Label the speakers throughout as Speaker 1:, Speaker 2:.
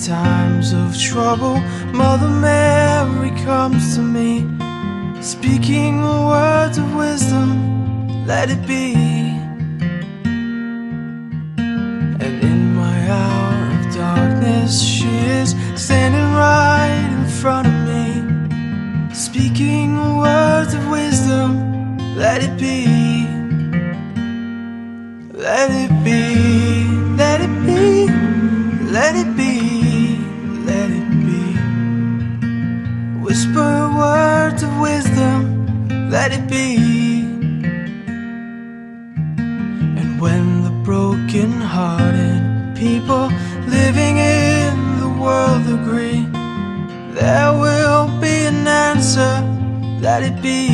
Speaker 1: times of trouble, Mother Mary comes to me, speaking words of wisdom, let it be. And in my hour of darkness, she is standing right in front of me, speaking words of wisdom, let it be. Let it be, let it be, let it be, let it be. Whisper words of wisdom, let it be. And when the broken-hearted people living in the world agree, there will be an answer, let it be.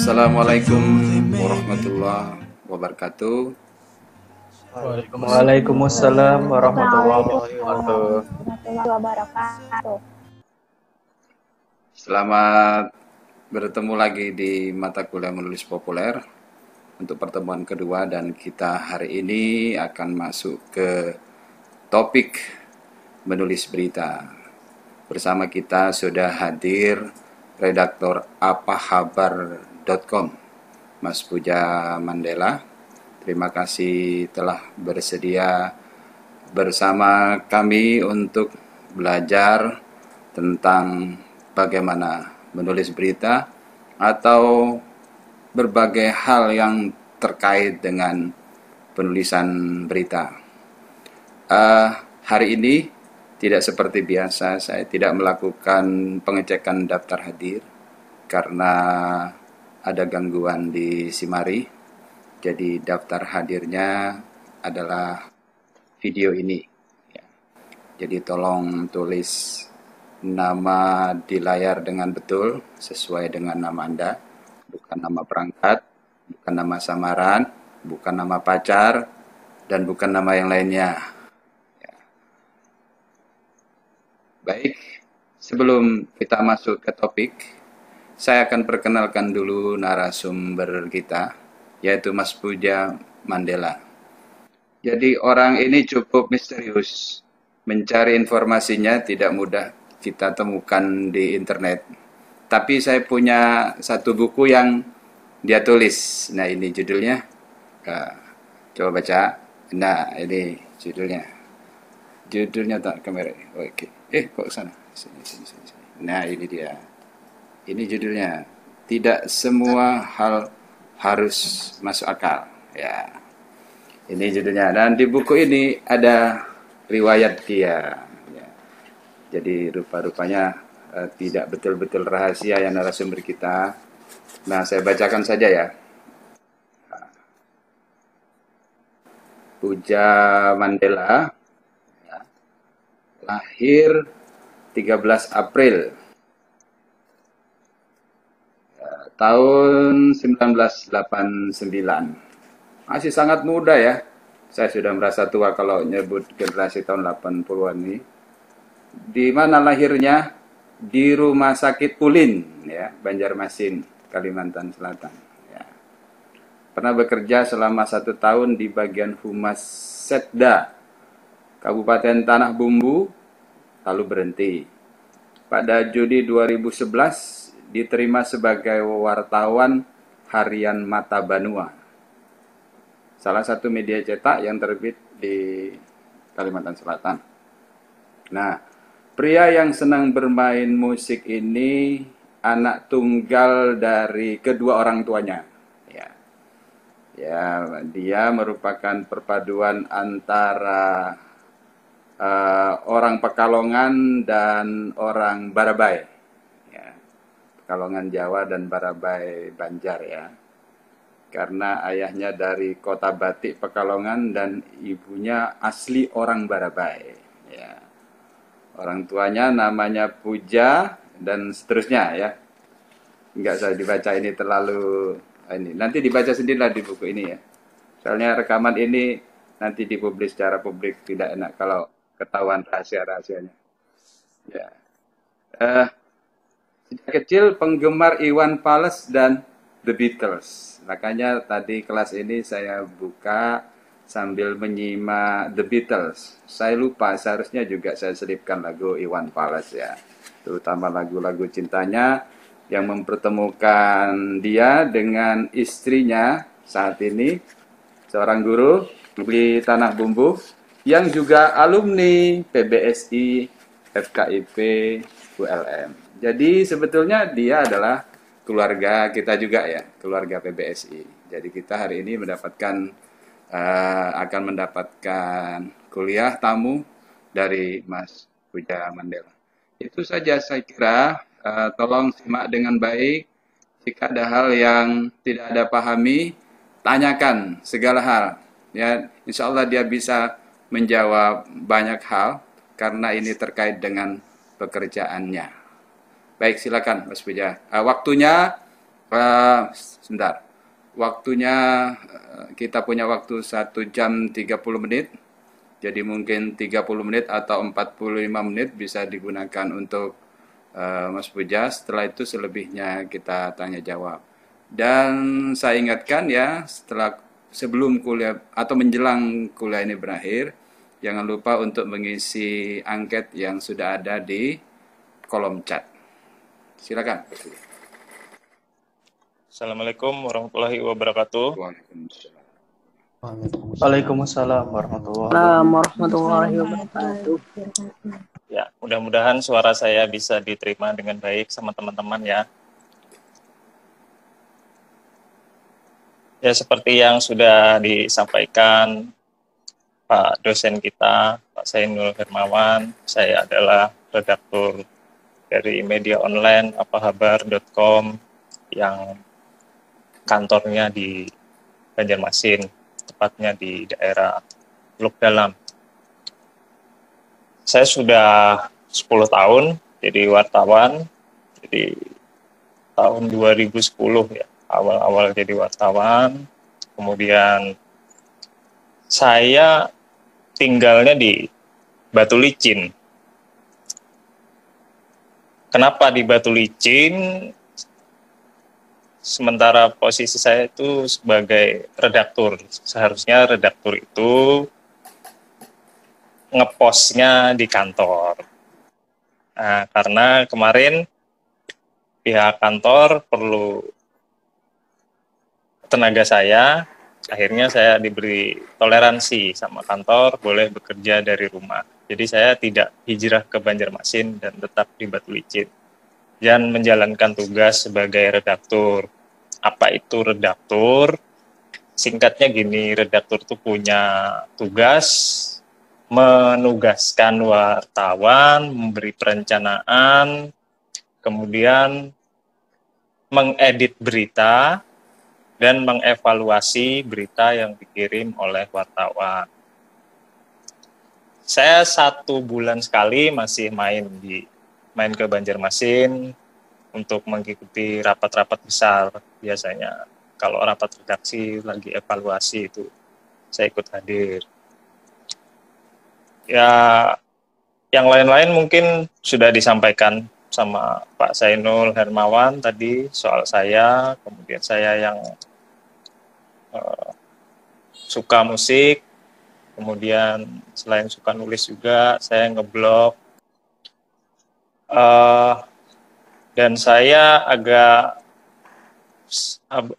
Speaker 2: Assalamualaikum warahmatullahi wabarakatuh.
Speaker 3: Waalaikumsalam warahmatullahi wabarakatuh.
Speaker 2: Selamat bertemu lagi di mata kuliah menulis populer untuk pertemuan kedua, dan kita hari ini akan masuk ke topik menulis berita. Bersama kita sudah hadir redaktor apahabar.com, Mas Puja Mandela. Terima kasih telah bersedia bersama kami untuk belajar tentang bagaimana menulis berita atau berbagai hal yang terkait dengan penulisan berita. Hari ini tidak seperti biasa, saya tidak melakukan pengecekan daftar hadir karena ada gangguan di Simari. Jadi daftar hadirnya adalah video ini. Ya. Jadi tolong tulis nama di layar dengan betul sesuai dengan nama Anda, bukan nama perangkat, bukan nama samaran, bukan nama pacar, dan bukan nama yang lainnya. Ya. Baik, sebelum kita masuk ke topik, saya akan perkenalkan dulu narasumber kita, yaitu Mas Puja Mandela. Jadi orang ini cukup misterius, mencari informasinya tidak mudah kita temukan di internet. Tapi saya punya satu buku yang dia tulis. Nah, ini judulnya. Coba baca. Nah, ini judulnya. Judulnya tak kamera. Oke. Kok ke sana? Sini. Nah, ini dia. Ini judulnya. Tidak semua hal harus masuk akal. Ya. Ini judulnya. Dan di buku ini ada riwayat dia. Ya. Jadi rupa-rupanya tidak betul-betul rahasia yang narasumber kita. Nah, saya bacakan saja ya. Puja Mandela ya, lahir 13 April tahun 1989. Masih sangat muda ya. Saya sudah merasa tua kalau nyebut generasi tahun 80-an ini. Di mana lahirnya? Di Rumah Sakit Ulin ya, Banjarmasin, Kalimantan Selatan ya. Pernah bekerja selama 1 tahun di bagian Humas Setda Kabupaten Tanah Bumbu, lalu berhenti. Pada Juni 2011 diterima sebagai wartawan harian Mata Banua, salah satu media cetak yang terbit di Kalimantan Selatan. Nah, pria yang senang bermain musik ini anak tunggal dari kedua orang tuanya. Ya, dia merupakan perpaduan antara orang Pekalongan dan orang Barabai. Pekalongan Jawa dan Barabai Banjar ya. Karena ayahnya dari kota Batik Pekalongan dan ibunya asli orang Barabai ya. Orang tuanya namanya Puja dan seterusnya ya. Enggak saya dibaca ini terlalu ini. Nanti dibaca sendirilah di buku ini ya. Soalnya rekaman ini nanti dipublis secara publik, tidak enak kalau ketahuan rahasia-rahasianya. Ya. Sejak kecil penggemar Iwan Fals dan The Beatles. Makanya tadi kelas ini saya buka sambil menyimak The Beatles. Saya lupa, seharusnya juga saya selipkan lagu Iwan Fals ya, terutama lagu-lagu cintanya yang mempertemukan dia dengan istrinya saat ini, seorang guru di Tanah Bumbu yang juga alumni PBSI, FKIP, ULM. Jadi sebetulnya dia adalah keluarga kita juga ya, keluarga PBSI. Jadi kita hari ini akan mendapatkan kuliah tamu dari Mas Puja Mandela. Itu saja saya kira, tolong simak dengan baik. Jika ada hal yang tidak ada pahami, tanyakan segala hal. Ya, insya Allah dia bisa menjawab banyak hal karena ini terkait dengan pekerjaannya. Baik, silakan Mas Puja. Waktunya, sebentar. Waktunya kita punya waktu 1 jam 30 menit. Jadi mungkin 30 menit atau 45 menit bisa digunakan untuk Mas Puja. Setelah itu selebihnya kita tanya jawab. Dan saya ingatkan ya, sebelum kuliah atau menjelang kuliah ini berakhir, jangan lupa untuk mengisi angket yang sudah ada di kolom chat. Silakan.
Speaker 4: Assalamualaikum warahmatullahi wabarakatuh.
Speaker 2: Waalaikumsalam.
Speaker 3: Waalaikumsalam warahmatullahi
Speaker 5: Warahmatullahi wabarakatuh.
Speaker 4: Ya, mudah-mudahan suara saya bisa diterima dengan baik sama teman-teman ya. Ya, seperti yang sudah disampaikan Pak dosen kita, Pak Zainul Hermawan, saya adalah redaktur dari media online apahabar.com yang kantornya di Banjarmasin, tepatnya di daerah Teluk Dalam. Saya sudah 10 tahun jadi wartawan, jadi tahun 2010 ya, awal-awal jadi wartawan. Kemudian saya tinggalnya di Batu Licin. Kenapa di Batu Licin? Sementara posisi saya itu sebagai redaktur. Seharusnya redaktur itu ngepostnya di kantor. Nah, karena kemarin pihak kantor perlu tenaga saya, akhirnya saya diberi toleransi sama kantor, boleh bekerja dari rumah. Jadi saya tidak hijrah ke Banjarmasin dan tetap di Batu Licin dan menjalankan tugas sebagai redaktur. Apa itu redaktur? Singkatnya gini, redaktur itu punya tugas menugaskan wartawan, memberi perencanaan, kemudian mengedit berita, dan mengevaluasi berita yang dikirim oleh wartawan. Saya 1 bulan sekali masih main ke Banjarmasin untuk mengikuti rapat-rapat besar. Biasanya kalau rapat redaksi lagi evaluasi itu saya ikut hadir. Ya, yang lain-lain mungkin sudah disampaikan sama Pak Zainul Hermawan tadi soal saya, kemudian saya yang suka musik, kemudian selain suka nulis juga saya ngeblog, dan saya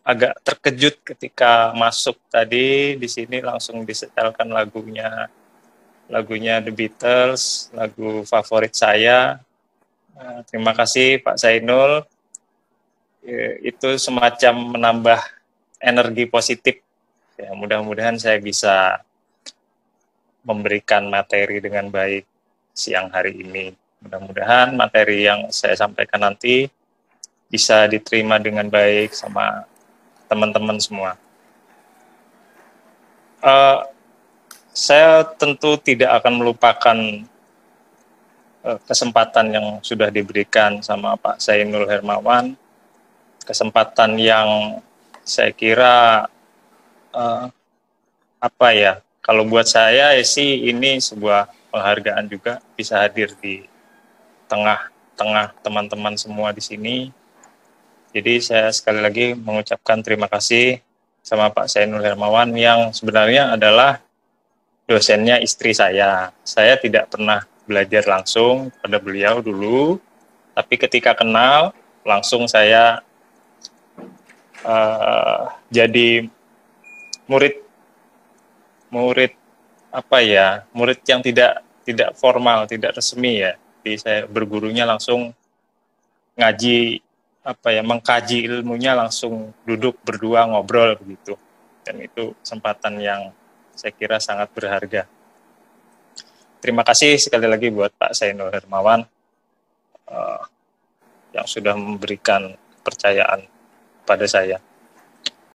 Speaker 4: agak terkejut ketika masuk tadi di sini langsung disetelkan lagunya The Beatles, lagu favorit saya. Terima kasih Pak Zainul, itu semacam menambah energi positif. Ya, mudah-mudahan saya bisa memberikan materi dengan baik siang hari ini. Mudah-mudahan materi yang saya sampaikan nanti bisa diterima dengan baik sama teman-teman semua. Saya tentu tidak akan melupakan kesempatan yang sudah diberikan sama Pak Zainul Hermawan, kesempatan yang saya kira kalau buat saya sih ini sebuah penghargaan juga bisa hadir di tengah-tengah teman-teman semua di sini. Jadi saya sekali lagi mengucapkan terima kasih sama Pak Zainul Hermawan yang sebenarnya adalah dosennya istri saya. Saya tidak pernah belajar langsung pada beliau dulu, tapi ketika kenal langsung saya jadi murid murid yang tidak formal, tidak resmi ya. Jadi saya bergurunya langsung ngaji mengkaji ilmunya, langsung duduk berdua ngobrol begitu. Dan itu kesempatan yang saya kira sangat berharga. Terima kasih sekali lagi buat Pak Zainul Hermawan yang sudah memberikan kepercayaan pada saya.